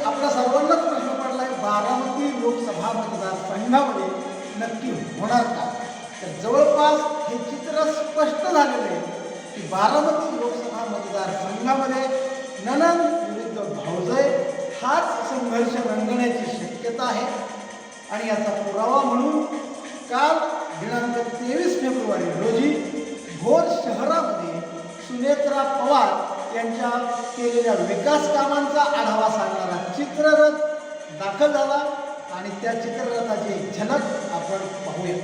आपल्या सर्वांनाच प्रश्न पडला आहे, बारामती लोकसभा मतदारसंघामध्ये नक्की होणार का? तर जवळपास हे चित्र स्पष्ट झालेलं आहे की बारामती लोकसभा मतदारसंघामध्ये नणंद विरुद्ध भावजय हाच संघर्ष रंगण्याची शक्यता आहे. आणि याचा पुरावा म्हणून काल दिनांक 23 फेब्रुवारी रोजी भोर शहरामध्ये सुनेत्रा पवार यांच्या केलेल्या विकास कामांचा आढावा सांगणारा चित्ररथ दाखल झाला आणि त्या चित्ररथाची झलक आपण पाहूया.